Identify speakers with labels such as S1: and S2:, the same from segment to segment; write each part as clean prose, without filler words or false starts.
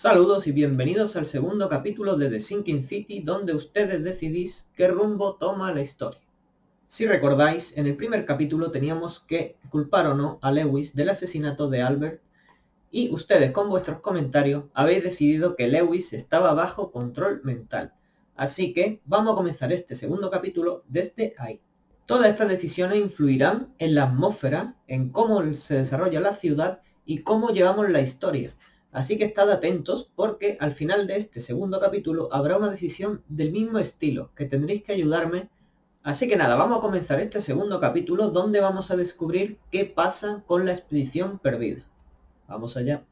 S1: Saludos y bienvenidos al segundo capítulo de The Sinking City, donde ustedes decidís qué rumbo toma la historia. Si recordáis, en el primer capítulo teníamos que culpar o no a Lewis del asesinato de Albert, y ustedes con vuestros comentarios habéis decidido que Lewis estaba bajo control mental. Así que vamos a comenzar este segundo capítulo desde ahí. Todas estas decisiones influirán en la atmósfera, en cómo se desarrolla la ciudad y cómo llevamos la historia. Así que estad atentos porque al final de este segundo capítulo habrá una decisión del mismo estilo que tendréis que ayudarme. Así que nada, vamos a comenzar este segundo capítulo donde vamos a descubrir qué pasa con la expedición perdida. Vamos allá.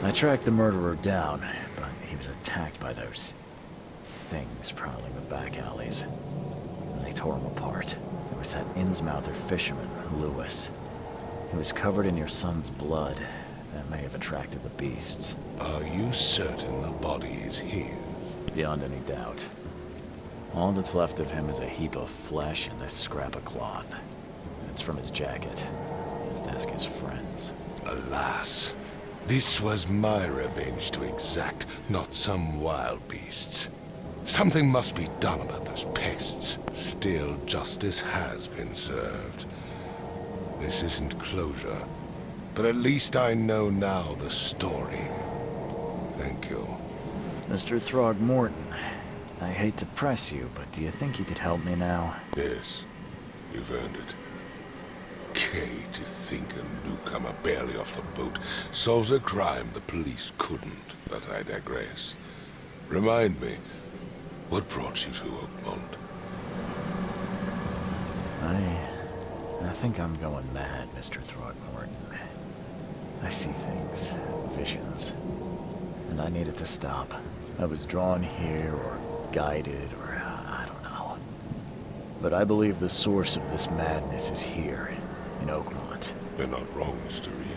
S2: I tracked the murderer down, but he was attacked by those things prowling the back alleys. They tore him apart. There was that Innsmouther fisherman, Lewis. He was covered in your son's blood. That may have attracted the beasts.
S3: Are you certain the body is his?
S2: Beyond any doubt. All that's left of him is a heap of flesh and this scrap of cloth. It's from his jacket. Just ask his friends.
S3: Alas. This was my revenge to exact, not some wild beast's. Something must be done about those pests. Still, justice has been served. This isn't closure, but at least I know now the story. Thank you.
S2: Mr. Throgmorton, I hate to press you, but do you think you could help me now?
S3: Yes, you've earned it. Okay, to think a newcomer barely off the boat solves a crime the police couldn't, but I digress. Remind me, what brought you to Oakmont?
S2: I think I'm going mad, Mr. Throgmorton. I see things, visions, and I needed to stop. I was drawn here, or guided, or I don't know. But I believe the source of this madness is here, in Oakmont.
S3: You're not wrong, Mr. Reed.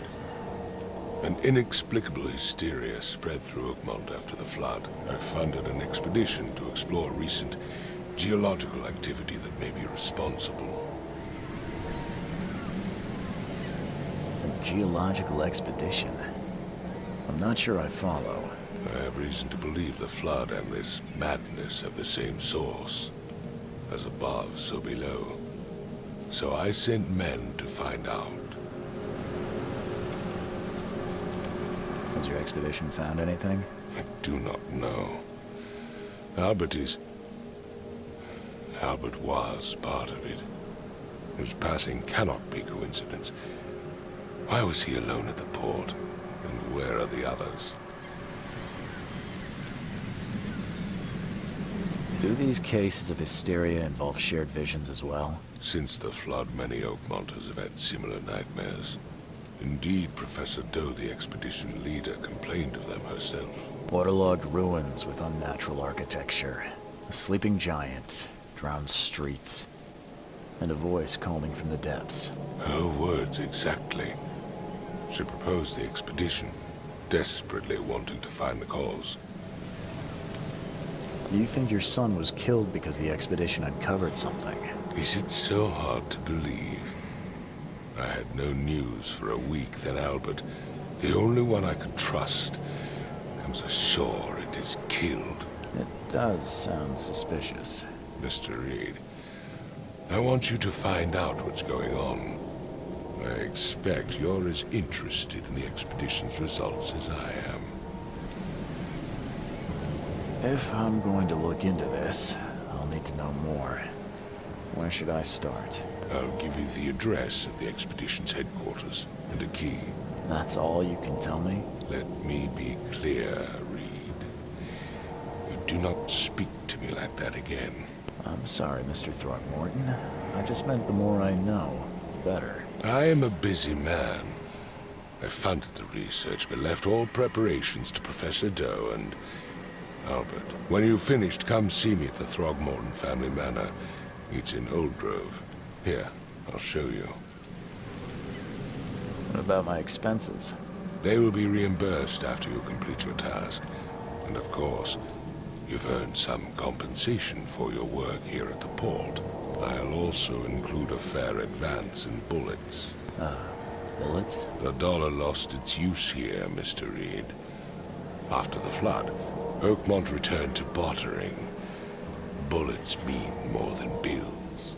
S3: An inexplicable hysteria spread through Oakmont after the flood. I funded an expedition to explore recent geological activity that may be responsible.
S2: A geological expedition? I'm not sure I follow.
S3: I have reason to believe the flood and this madness have the same source. As above, so below. So I sent men to find out.
S2: Has your expedition found anything?
S3: I do not know. Albert was part of it. His passing cannot be coincidence. Why was he alone at the port? And where are the others?
S2: Do these cases of hysteria involve shared visions as well?
S3: Since the flood, many Oakmonters have had similar nightmares. Indeed, Professor Doe, the expedition leader, complained of them herself.
S2: Waterlogged ruins with unnatural architecture, a sleeping giant, drowned streets, and a voice calling from the depths.
S3: Her words exactly. She proposed the expedition, desperately wanting to find the cause.
S2: Do you think your son was killed because the expedition uncovered something?
S3: Is it so hard to believe? I had no news for a week, then Albert, the only one I could trust, comes ashore and is killed.
S2: It does sound suspicious.
S3: Mr. Reed, I want you to find out what's going on. I expect you're as interested in the expedition's results as I am.
S2: If I'm going to look into this, I'll need to know more. Where should I start?
S3: I'll give you the address of the expedition's headquarters and a key.
S2: That's all you can tell me?
S3: Let me be clear, Reed. do not speak to me like that again.
S2: I'm sorry, Mr. Throckmorton. I just meant the more I know, the better.
S3: I am a busy man. I funded the research, but left all preparations to Professor Doe and Albert. When you've finished, come see me at the Throgmorton family manor. It's in Old Grove. Here, I'll show you.
S2: What about my expenses?
S3: They will be reimbursed after you complete your task. And of course, you've earned some compensation for your work here at the port. I'll also include a fair advance in bullets.
S2: Bullets?
S3: The dollar lost its use here, Mr. Reed. After the flood, Oakmont returned to bartering. Bullets mean more than bills.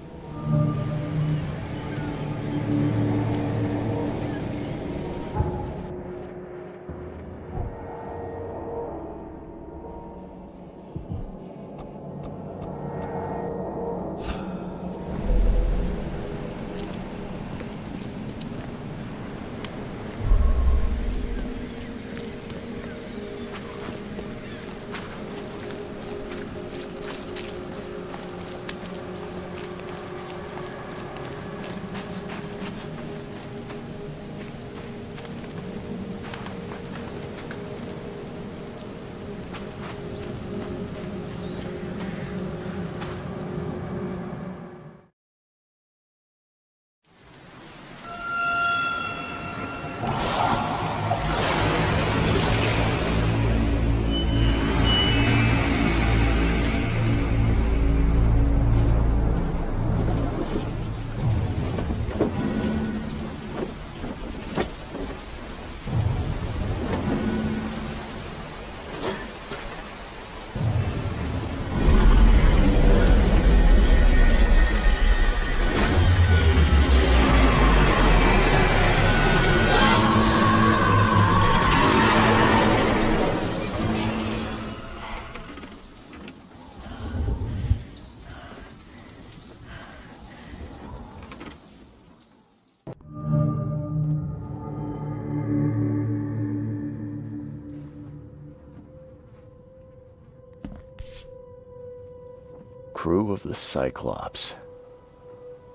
S2: Crew of the Cyclops.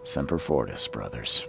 S2: Semper Fortis, brothers.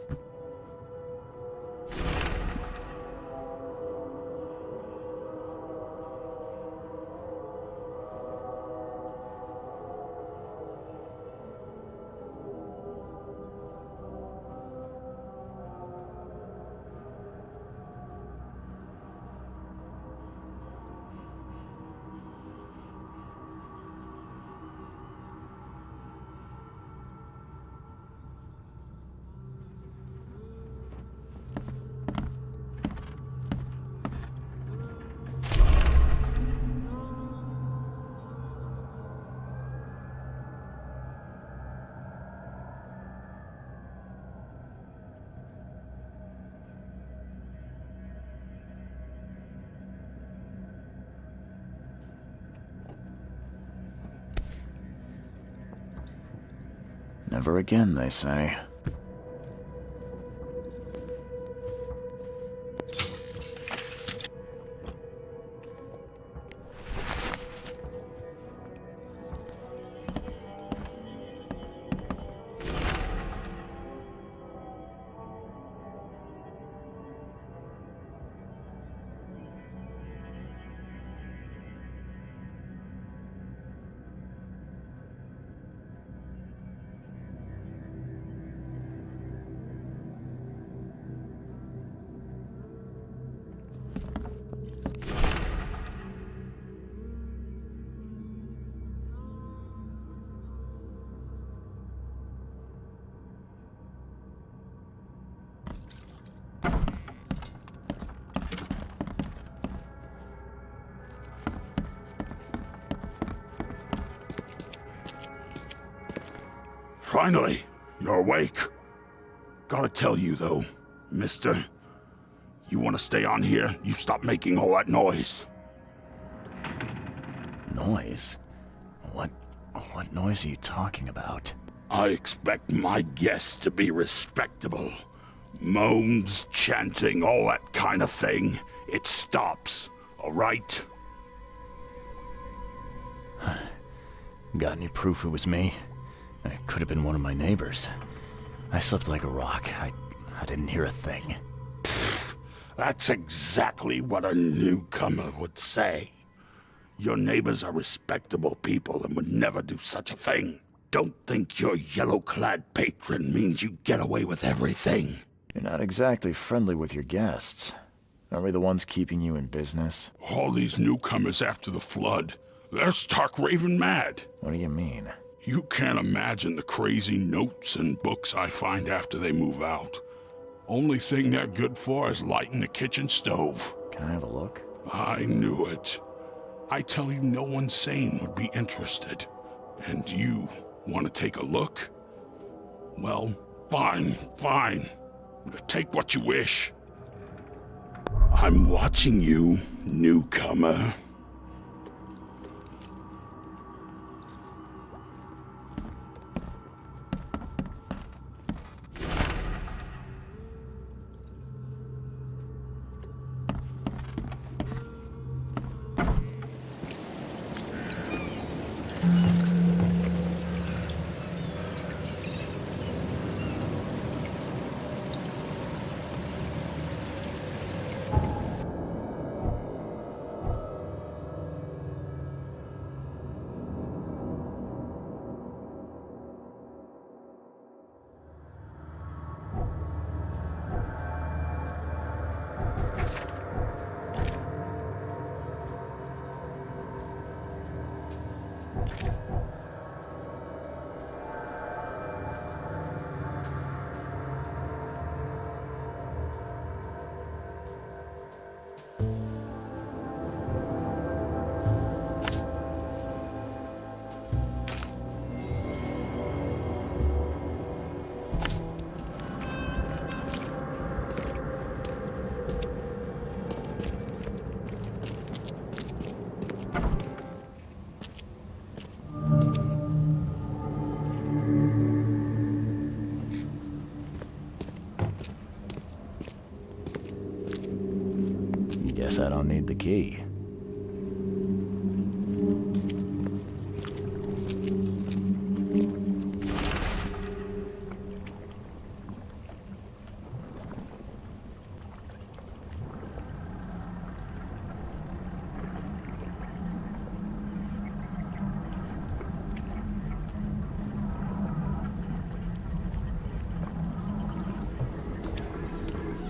S2: Never again, they say.
S4: Finally, you're awake. Gotta tell you, though, mister, you want to stay on here, you stop making all that noise.
S2: Noise? What noise are you talking about?
S4: I expect my guests to be respectable. Moans, chanting, all that kind of thing. It stops, all right?
S2: Got any proof it was me? It could have been one of my neighbors. I slept like a rock. I didn't hear a thing.
S4: That's exactly what a newcomer would say. Your neighbors are respectable people and would never do such a thing. Don't think your yellow-clad patron means you get away with everything.
S2: You're not exactly friendly with your guests. Aren't we the ones keeping you in business?
S4: All these newcomers after the flood, they're stark raving mad.
S2: What do you mean?
S4: You can't imagine the crazy notes and books I find after they move out. Only thing they're good for is lighting the kitchen stove.
S2: Can I have a look?
S4: I knew it. I tell you, no one sane would be interested. And you want to take a look? Well, fine. Take what you wish. I'm watching you, newcomer.
S2: Guess I don't need the key.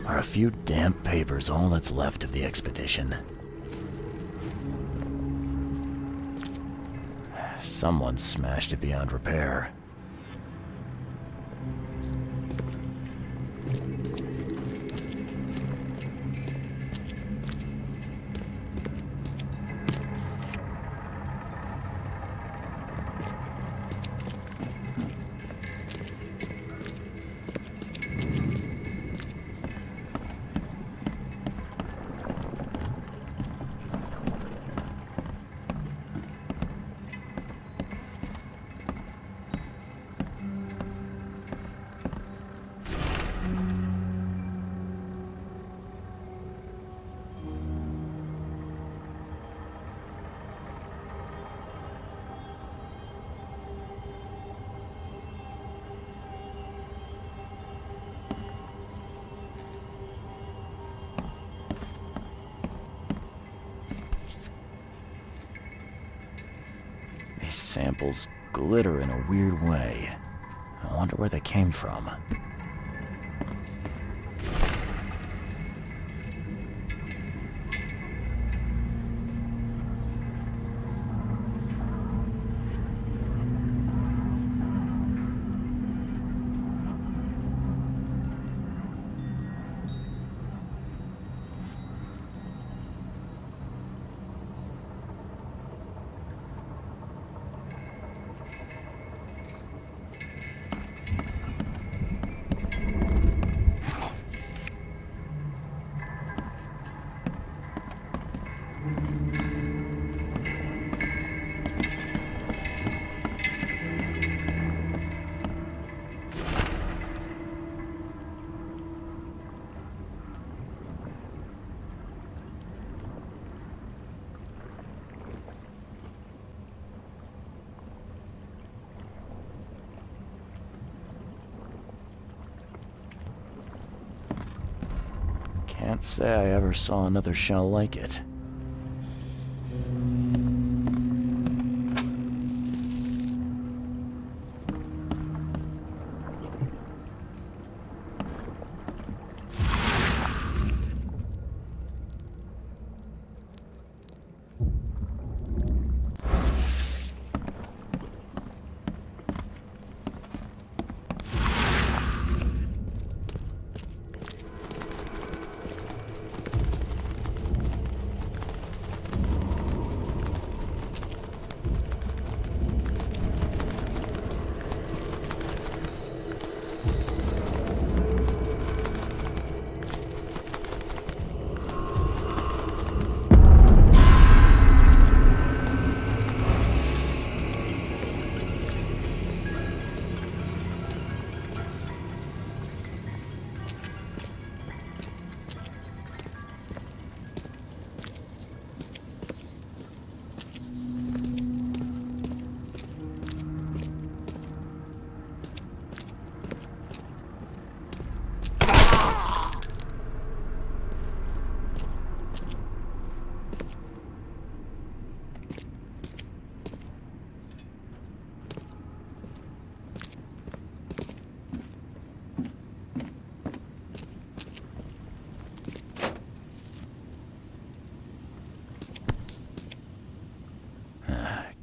S2: Are a few damp papers all that's left of the expedition? Someone smashed it beyond repair. These samples glitter in a weird way. I wonder where they came from. Can't say I ever saw another shell like it.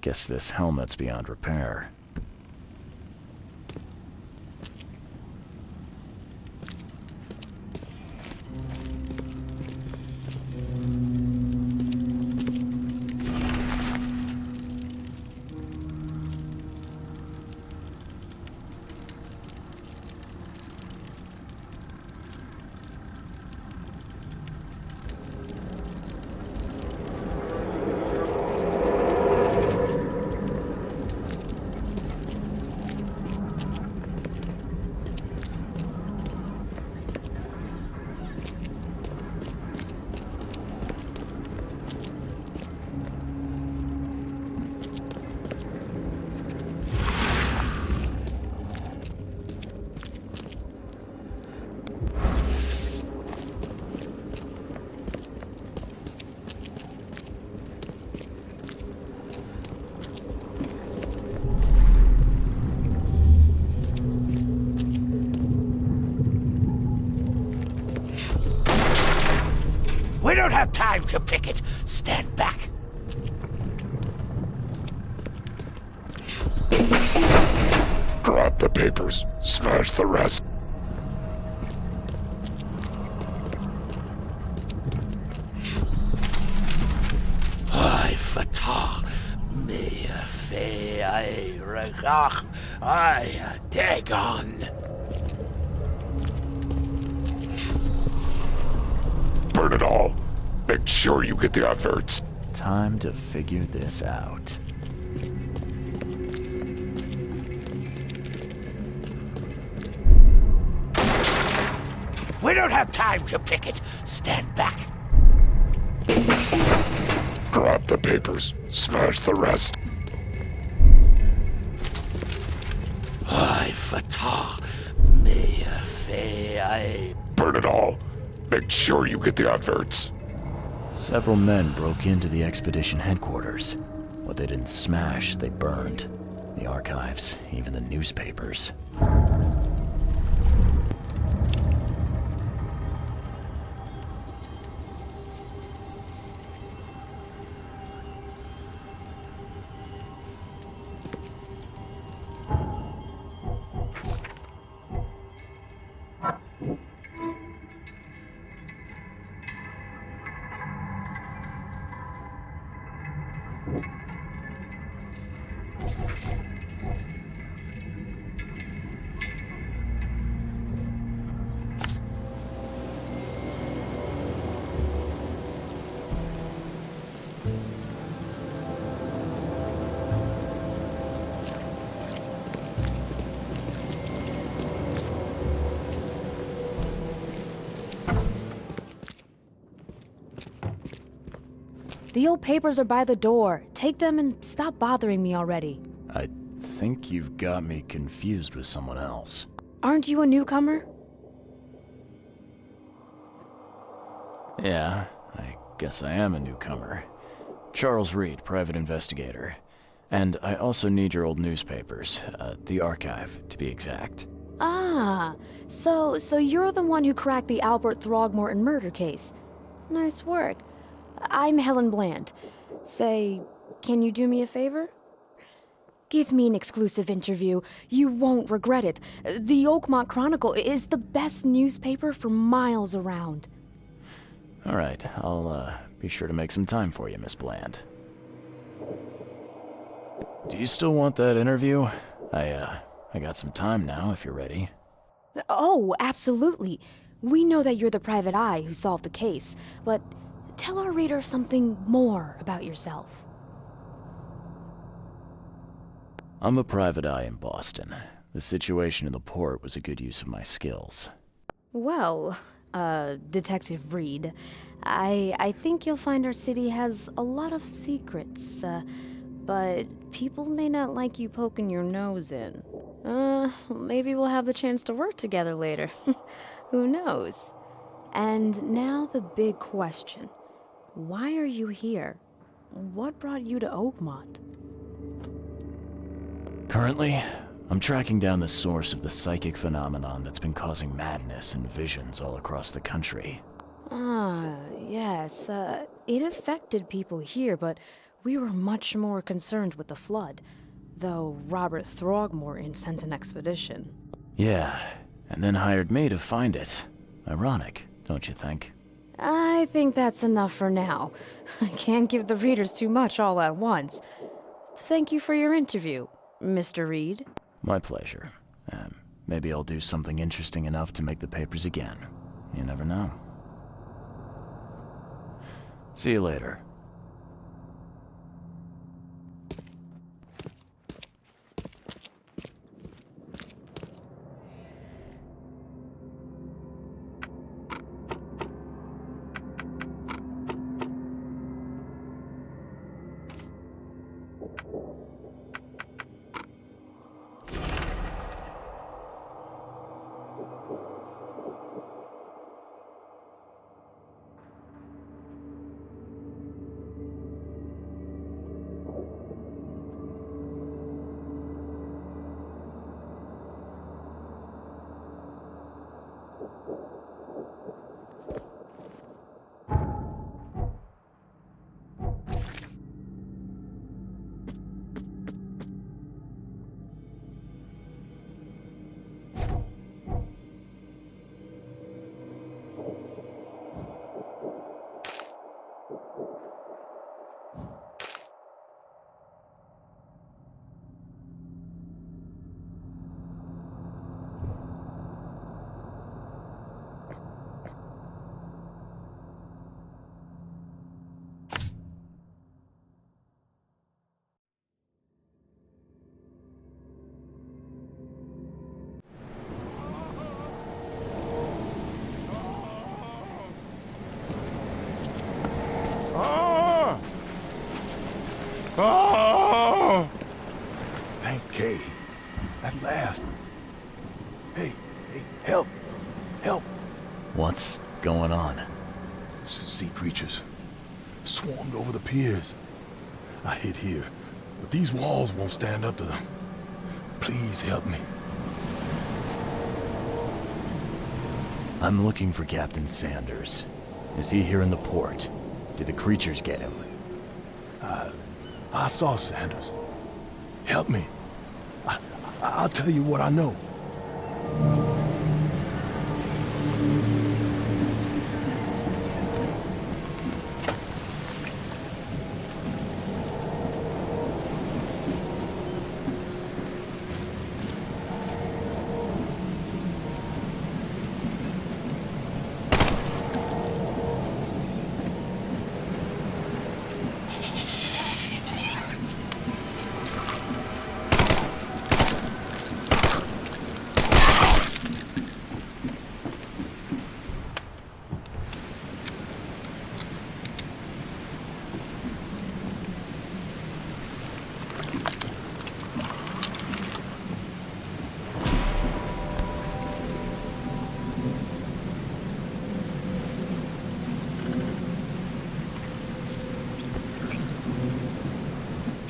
S2: Guess this helmet's beyond repair.
S5: We don't have time to pick it. Stand back.
S3: Grab the papers. Smash the rest.
S5: Ay, fatal. Me fe ay regach. Ay, dagon.
S3: Burn it all. Make sure you get the adverts.
S2: Time to figure this out.
S5: We don't have time to pick it. Stand back.
S3: Grab the papers. Smash the rest.
S5: Ay, fatal. Me fe ay.
S3: Burn it all. Make sure you get the adverts.
S2: Several men broke into the expedition headquarters. What they didn't smash, they burned. The archives, even the newspapers.
S6: The old papers are by the door. Take them and stop bothering me already.
S2: I think you've got me confused with someone else.
S6: Aren't you a newcomer?
S2: Yeah, I guess I am a newcomer. Charles Reed, private investigator. And I also need your old newspapers, the archive, to be exact.
S6: Ah, so you're the one who cracked the Albert Throgmorton murder case. Nice work. I'm Helen Bland. Say, can you do me a favor? Give me an exclusive interview. You won't regret it. The Oakmont Chronicle is the best newspaper for miles around.
S2: All right, I'll be sure to make some time for you, Miss Bland. Do you still want that interview? I got some time now, if you're ready.
S6: Oh, absolutely. We know that you're the private eye who solved the case, but tell our reader something more about yourself.
S2: I'm a private eye in Boston. The situation in the port was a good use of my skills.
S6: Well, Detective Reed, I think you'll find our city has a lot of secrets, but people may not like you poking your nose in. Maybe we'll have the chance to work together later. Who knows? And now the big question. Why are you here? What brought you to Oakmont?
S2: Currently, I'm tracking down the source of the psychic phenomenon that's been causing madness and visions all across the country.
S6: Ah, yes. It affected people here, but we were much more concerned with the flood, though Robert Throgmorton sent an expedition.
S2: Yeah, and then hired me to find it. Ironic, don't you think?
S6: I think that's enough for now. I can't give the readers too much all at once. Thank you for your interview, Mr. Reed.
S2: My pleasure. Maybe I'll do something interesting enough to make the papers again. You never know. See you later.
S4: Oh! Thank Kay. At last. Hey, help! Help!
S2: What's going on?
S4: Sea creatures. Swarmed over the piers. I hid here, but these walls won't stand up to them. Please help me.
S2: I'm looking for Captain Sanders. Is he here in the port? Did the creatures get him?
S4: I saw Sanders. Help me. I'll tell you what I know.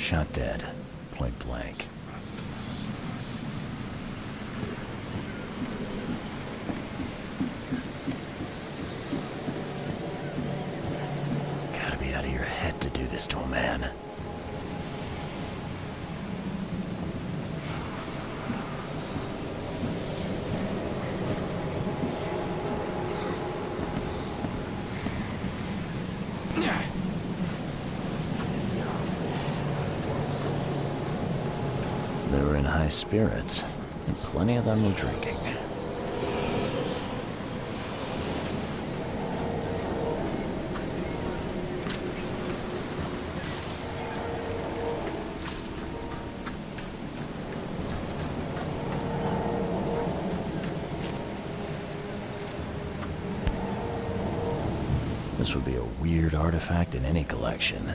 S2: Shot dead. Point blank. Gotta be out of your head to do this to a man. They were in high spirits, and plenty of them were drinking. This would be a weird artifact in any collection.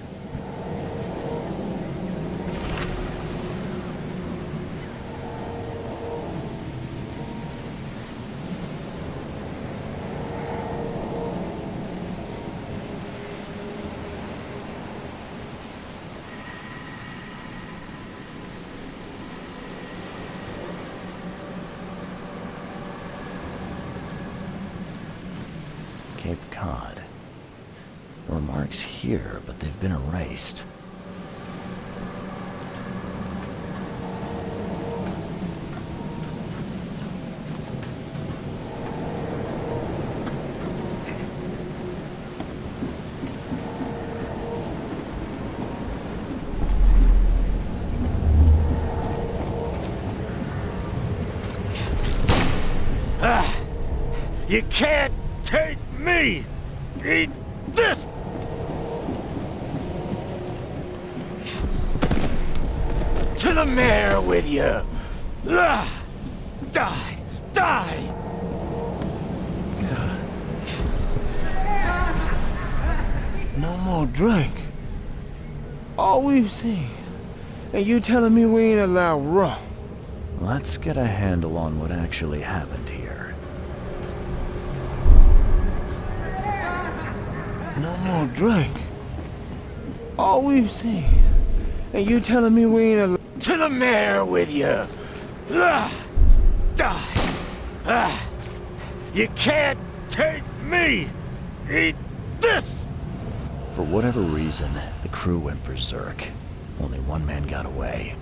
S2: Cape Cod. There were marks here, but they've been erased.
S5: You can't take me! Eat this! To the mayor with you! Die! Die!
S7: No more drink. All we've seen. And you telling me we ain't allowed rum?
S2: Let's get a handle on what actually happened here.
S7: No more drink. All we've seen. And you telling me we ain't allowed...
S5: To the mayor with you! Die! You can't take me! Eat this!
S2: For whatever reason, the crew went berserk. Only one man got away.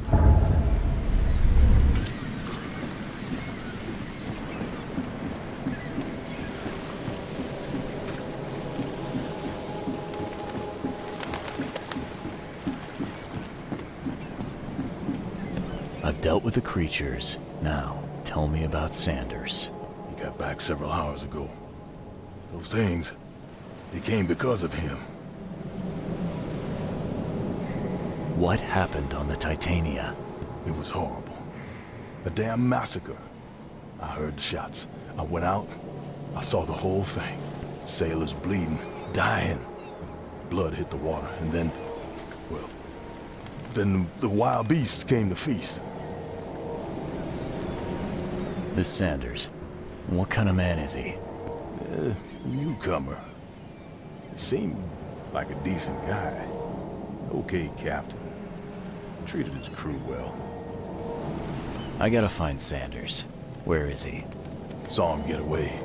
S2: I've dealt with the creatures. Now, tell me about Sanders.
S8: He got back several hours ago. Those things, they came because of him.
S2: What happened on the Titania?
S8: It was horrible. A damn massacre. I heard the shots. I went out. I saw the whole thing. Sailors bleeding, dying. Blood hit the water, and then, well, then the wild beasts came to feast.
S2: This Sanders. What kind of man is he?
S8: Newcomer. Seemed like a decent guy. Okay, Captain. Treated his crew well.
S2: I gotta find Sanders. Where is he?
S8: Saw him get away.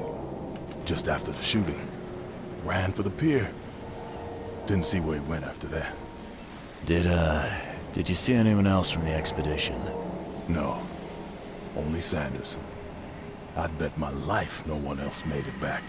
S8: Just after the shooting. Ran for the pier. Didn't see where he went after that.
S2: Did you see anyone else from the expedition?
S8: No. Only Sanders. I'd bet my life no one else made it back.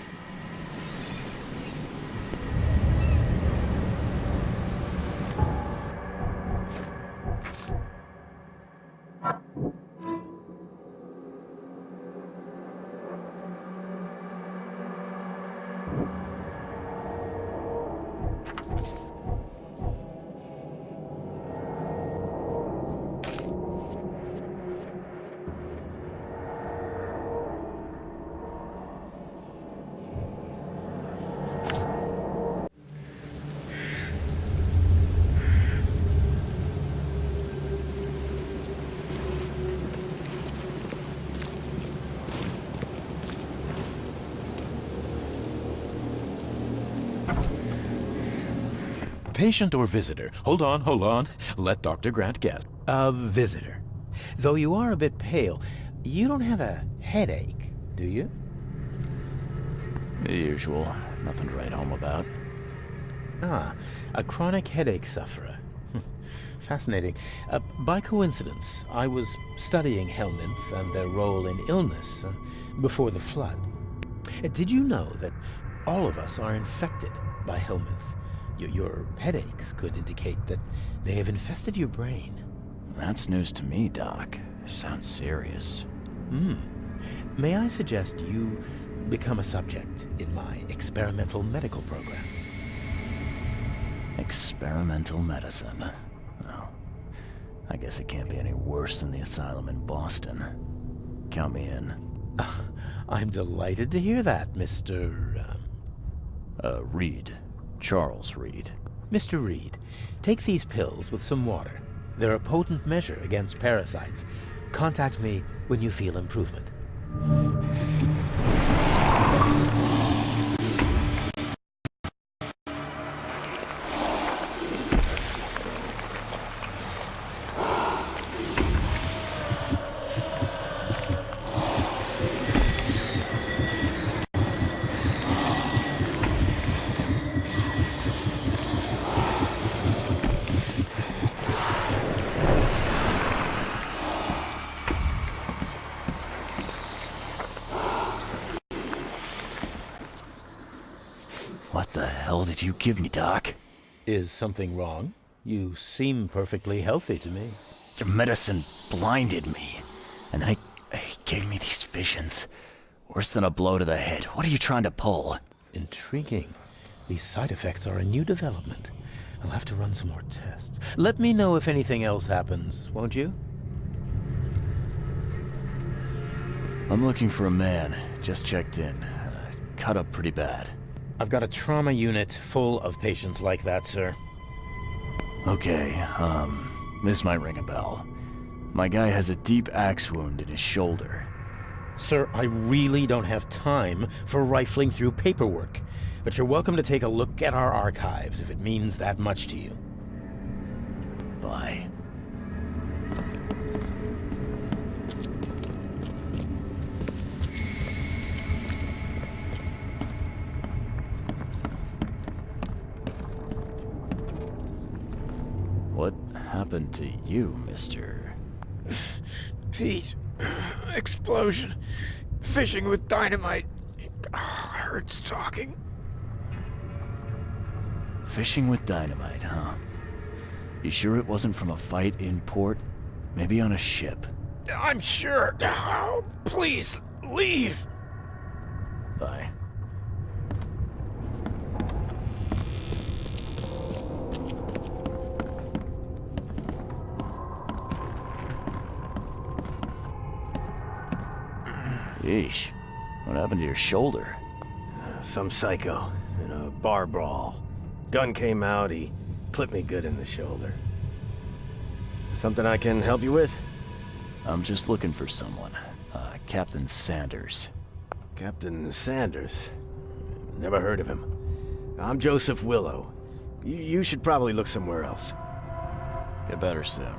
S9: patient or visitor? Hold on. Let Dr. Grant guess.
S10: A visitor. Though you are a bit pale, you don't have a headache, do you?
S2: The usual. Nothing to write home about.
S10: Ah, a chronic headache sufferer. Fascinating. By coincidence, I was studying helminths and their role in illness before the flood. Did you know that all of us are infected by helminths? Your headaches could indicate that they have infested your brain.
S2: That's news to me, Doc. Sounds serious.
S10: May I suggest you become a subject in my experimental medical program?
S2: Experimental medicine. Well, I guess it can't be any worse than the asylum in Boston. Count me in.
S10: I'm delighted to hear that, Mr.
S2: Reed. Charles Reed.
S10: Mr. Reed, take these pills with some water. They're a potent measure against parasites. Contact me when you feel improvement.
S2: What the hell did you give me, Doc?
S10: Is something wrong? You seem perfectly healthy to me.
S2: Your medicine blinded me. And then he gave me these visions. Worse than a blow to the head. What are you trying to pull?
S10: Intriguing. These side effects are a new development. I'll have to run some more tests. Let me know if anything else happens, won't you?
S2: I'm looking for a man. Just checked in. Cut up pretty bad.
S10: I've got a trauma unit full of patients like that, sir.
S2: Okay, this might ring a bell. My guy has a deep axe wound in his shoulder.
S10: Sir, I really don't have time for rifling through paperwork, but you're welcome to take a look at our archives if it means that much to you.
S2: Bye. What happened to you, mister?
S5: Pete. Explosion. Fishing with dynamite. Hurts talking.
S2: Fishing with dynamite, huh? You sure it wasn't from a fight in port? Maybe on a ship?
S5: I'm sure. Oh, please, leave.
S2: Bye. Yeesh. What happened to your shoulder?
S7: Some psycho in a bar brawl. Gun came out, he clipped me good in the shoulder. Something I can help you with?
S2: I'm just looking for someone. Captain Sanders.
S7: Captain Sanders? Never heard of him. I'm Joseph Willow. You should probably look somewhere else.
S2: Get better soon.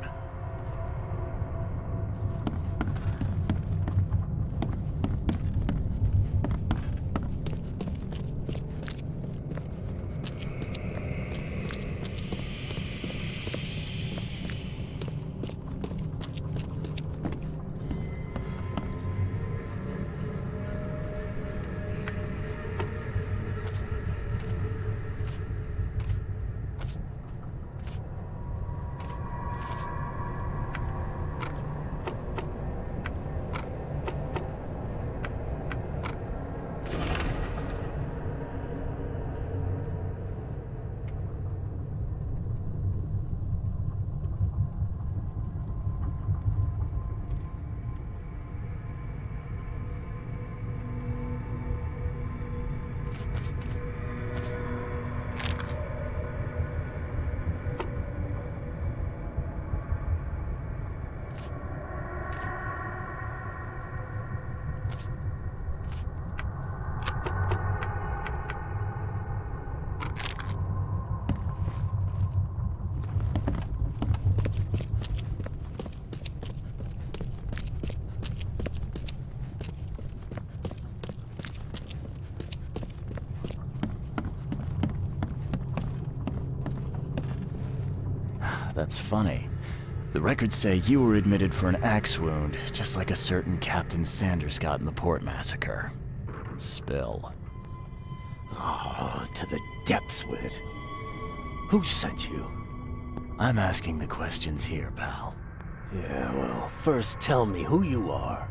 S2: That's funny. The records say you were admitted for an axe wound, just like a certain Captain Sanders got in the port massacre. Spill.
S7: Oh, to the depths with it. Who sent you?
S2: I'm asking the questions here, pal.
S7: Yeah, well, first tell me who you are.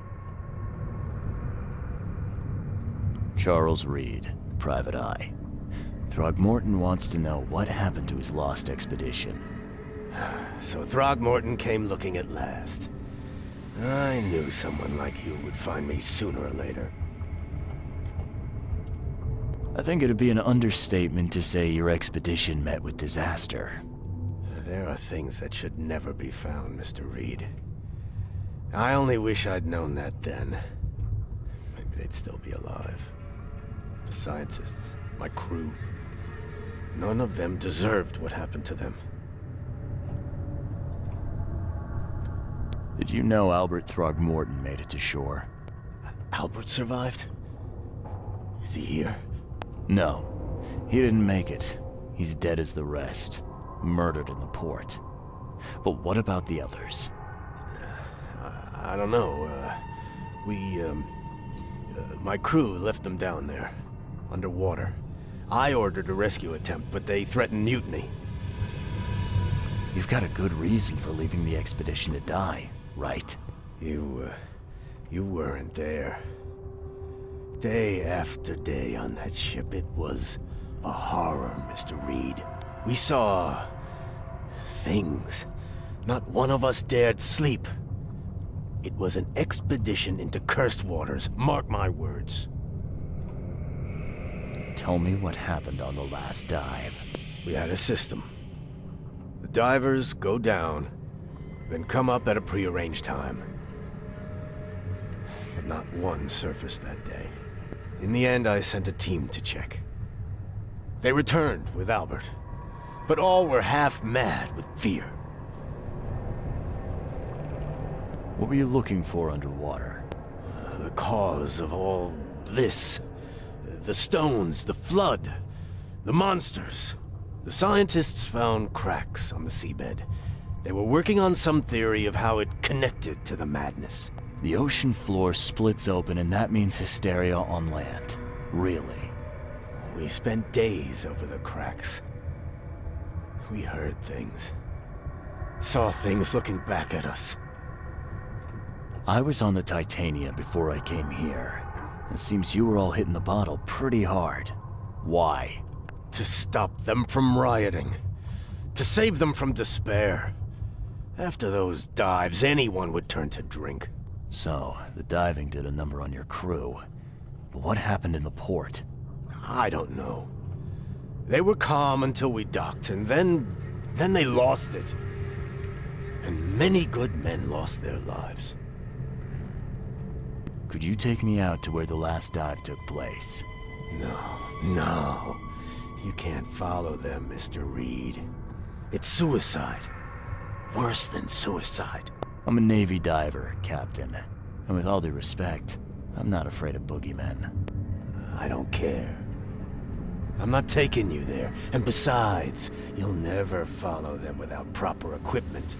S2: Charles Reed, Private Eye. Throgmorton wants to know what happened to his lost expedition.
S7: So Throgmorton came looking at last. I knew someone like you would find me sooner or later.
S2: I think it'd be an understatement to say your expedition met with disaster.
S7: There are things that should never be found, Mr. Reed. I only wish I'd known that then. Maybe they'd still be alive. The scientists, my crew, none of them deserved what happened to them.
S2: Did you know Albert Throgmorton made it to shore?
S7: Albert survived? Is he here?
S2: No, he didn't make it. He's dead as the rest. Murdered in the port. But what about the others?
S7: I don't know. My crew left them down there, underwater. I ordered a rescue attempt, but they threatened mutiny.
S2: You've got a good reason for leaving the expedition to die, right?
S7: You weren't there. Day after day on that ship, it was a horror, Mr. Reed. We saw things. Not one of us dared sleep. It was an expedition into cursed waters, mark my words.
S2: Tell me what happened on the last dive.
S7: We had a system. The divers go down, then come up at a prearranged time. But not one surfaced that day. In the end, I sent a team to check. They returned with Albert, but all were half mad with fear.
S2: What were you looking for underwater?
S7: The cause of all this. The stones, the flood, the monsters. The scientists found cracks on the seabed. They were working on some theory of how it connected to the madness.
S2: The ocean floor splits open and that means hysteria on land. Really?
S7: We spent days over the cracks. We heard things. Saw things looking back at us.
S2: I was on the Titania before I came here. It seems you were all hitting the bottle pretty hard. Why?
S7: To stop them from rioting. To save them from despair. After those dives, anyone would turn to drink.
S2: So, the diving did a number on your crew. But what happened in the port?
S7: I don't know. They were calm until we docked, and then they lost it. And many good men lost their lives.
S2: Could you take me out to where the last dive took place?
S7: No. You can't follow them, Mr. Reed. It's suicide. Worse than suicide.
S2: I'm a Navy diver, Captain. And with all due respect, I'm not afraid of boogeymen.
S7: I don't care. I'm not taking you there. And besides, you'll never follow them without proper equipment.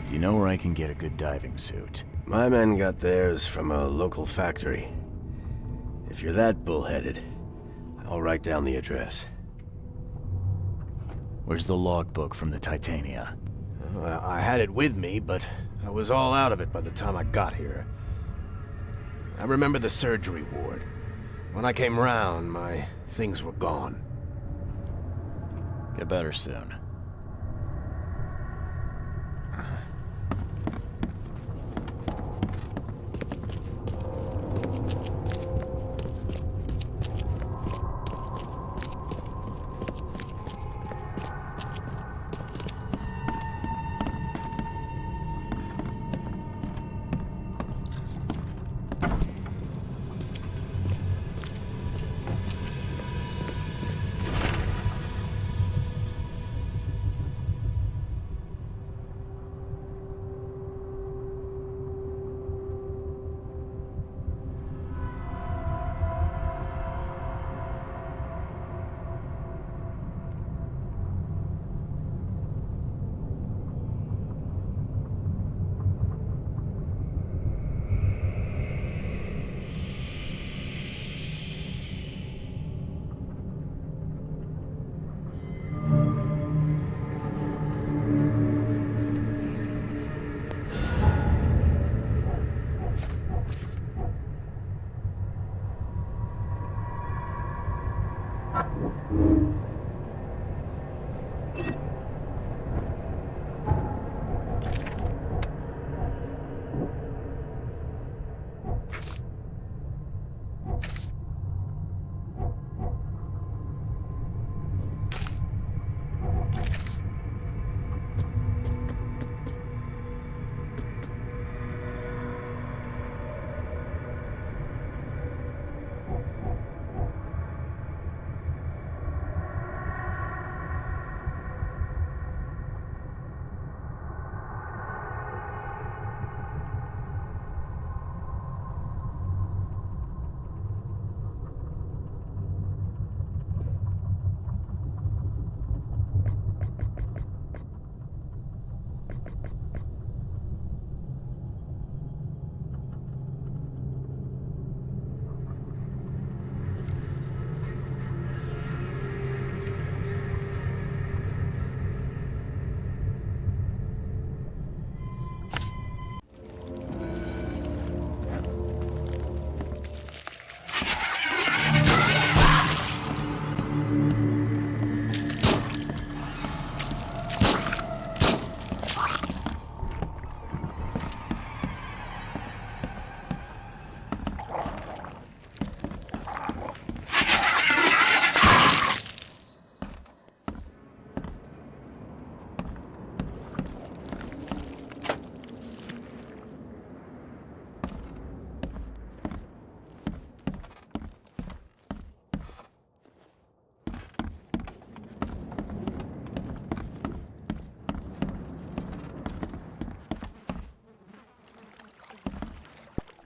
S2: Do you know where I can get a good diving suit?
S7: My men got theirs from a local factory. If you're that bullheaded, I'll write down the address.
S2: Where's the logbook from the Titania?
S7: I had it with me, but I was all out of it by the time I got here. I remember the surgery ward. When I came round, my things were gone.
S2: Get better soon.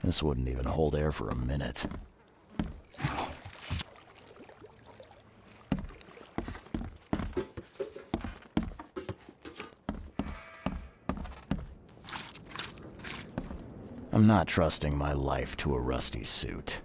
S2: This wouldn't even hold air for a minute. I'm not trusting my life to a rusty suit.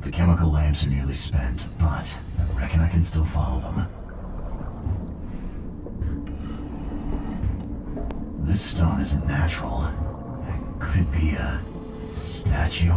S2: The chemical lamps are nearly spent, but I reckon I can still follow them. This stone isn't natural. Could it be a statue?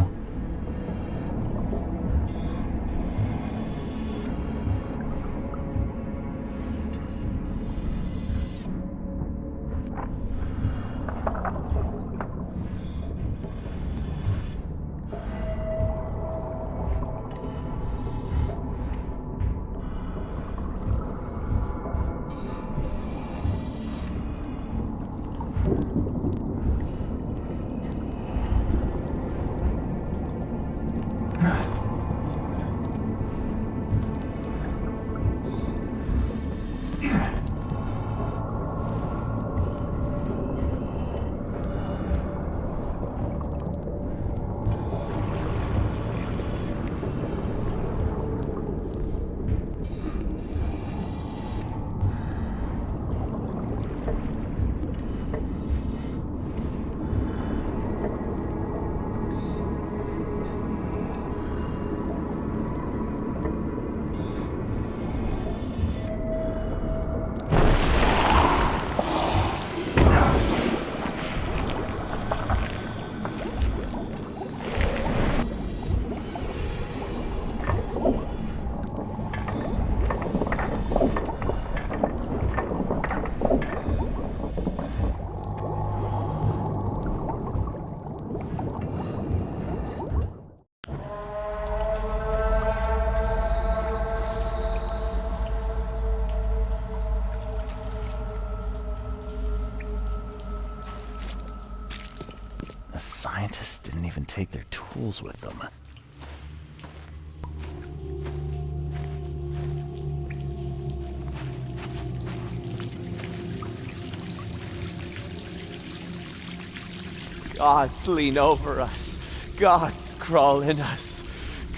S2: The scientists didn't even take their tools with them.
S11: Gods lean over us. Gods crawl in us.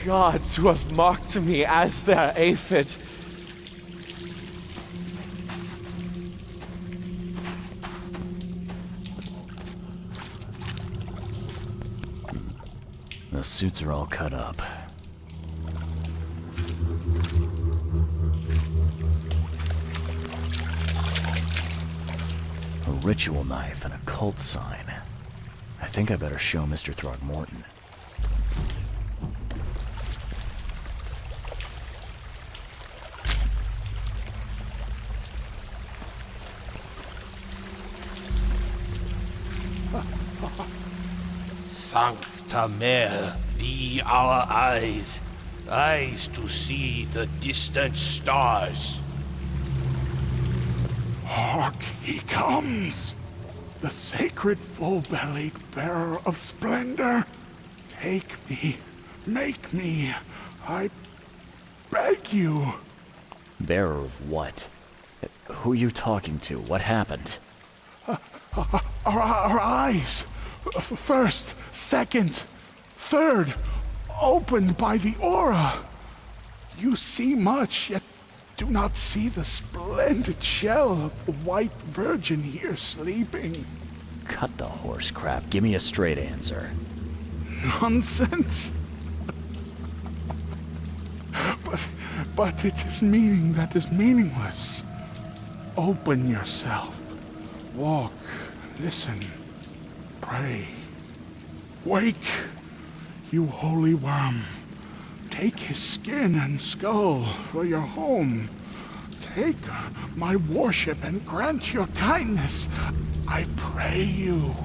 S11: Gods who have marked me as their aphid.
S2: The suits are all cut up. A ritual knife and a cult sign. I think I better show Mr. Throckmorton.
S5: Sancta Mare, be our eyes, eyes to see the distant stars.
S4: Hark, he comes! The sacred full-bellied bearer of splendor. Take me, make me, I beg you.
S2: Bearer of what? Who are you talking to? What happened?
S4: Our eyes, first, second, third, opened by the aura. You see much, yet do not see the splendid shell of the white virgin here sleeping.
S2: Cut the horse crap. Give me a straight answer.
S4: Nonsense. But it is meaning that is meaningless. Open yourself. Walk, listen, pray. Wake, you holy worm. Take his skin and skull for your home. Take my worship and grant your kindness. I pray you.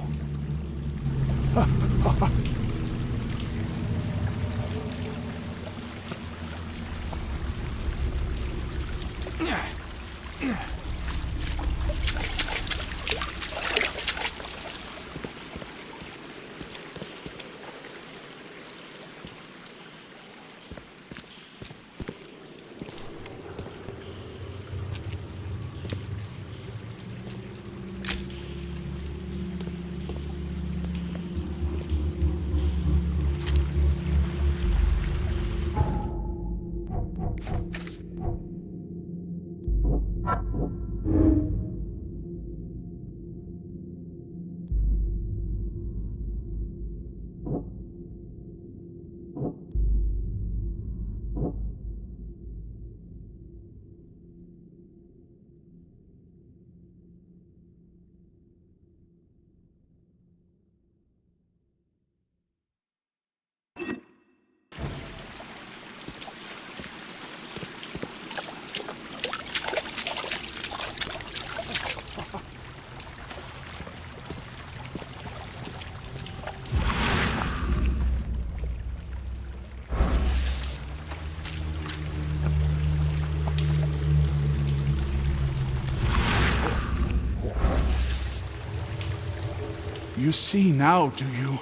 S4: You see now, do you?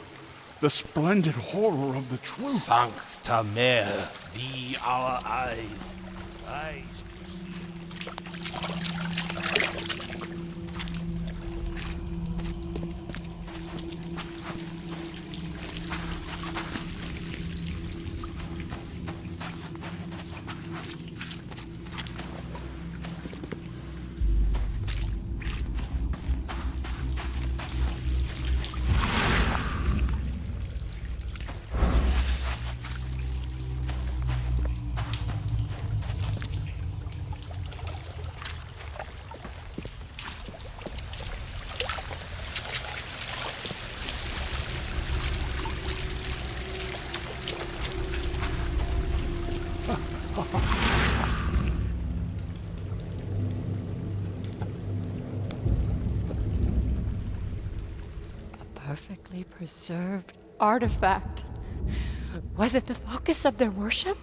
S4: The splendid horror of the truth.
S5: Sancta Mare, be our eyes, eyes to see.
S12: Perfectly preserved artifact. Was it the focus of their worship?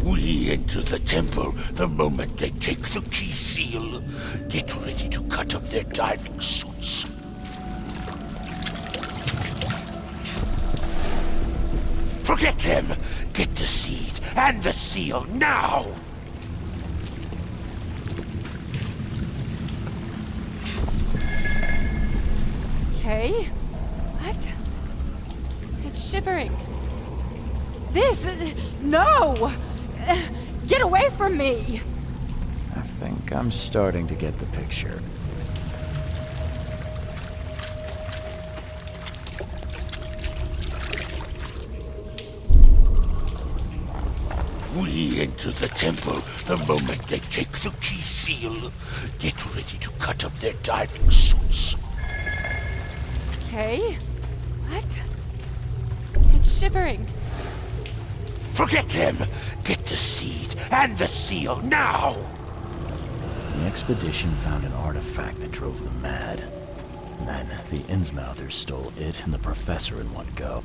S5: We enter the temple the moment they take the key seal. Get ready to cut up their diving suits. Forget them! Get the seed and the seal now!
S12: Okay. What? It's shivering. This... No! Get away from me!
S2: I think I'm starting to get the picture.
S5: We enter the temple the moment they take the key seal. Get ready to cut up their diving suits.
S12: Okay. What? It's shivering.
S5: Forget them! Get the seed and the seal now!
S2: The expedition found an artifact that drove them mad. And then the Innsmouthers stole it and the professor in one go.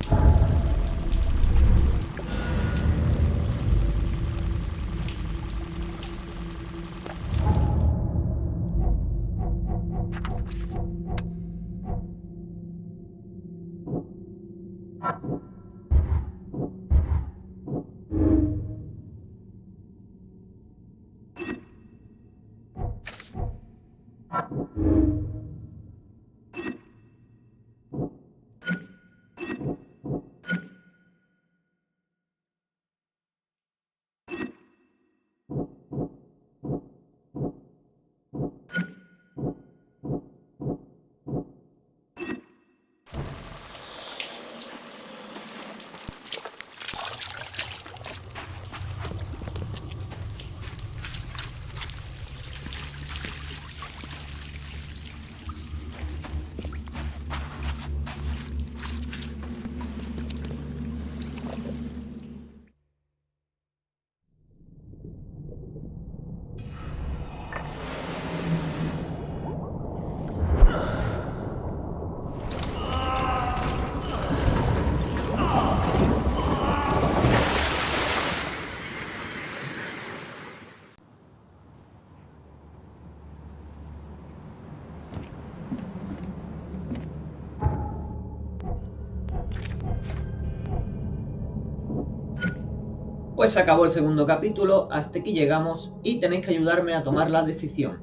S1: Pues se acabó el segundo capítulo, hasta aquí llegamos y tenéis que ayudarme a tomar la decisión.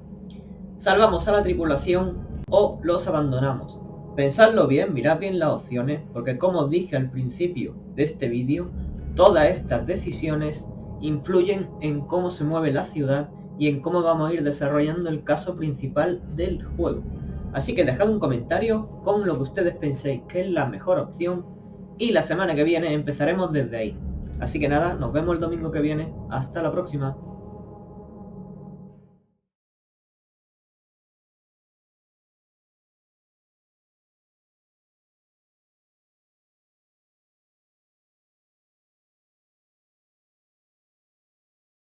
S1: ¿Salvamos a la tripulación o los abandonamos? Pensadlo bien, mirad bien las opciones, porque como os dije al principio de este vídeo, todas estas decisiones influyen en cómo se mueve la ciudad y en cómo vamos a ir desarrollando el caso principal del juego. Así que dejad un comentario con lo que ustedes penséis que es la mejor opción y la semana que viene empezaremos desde ahí. Así que nada, nos vemos el domingo que viene. Hasta la próxima.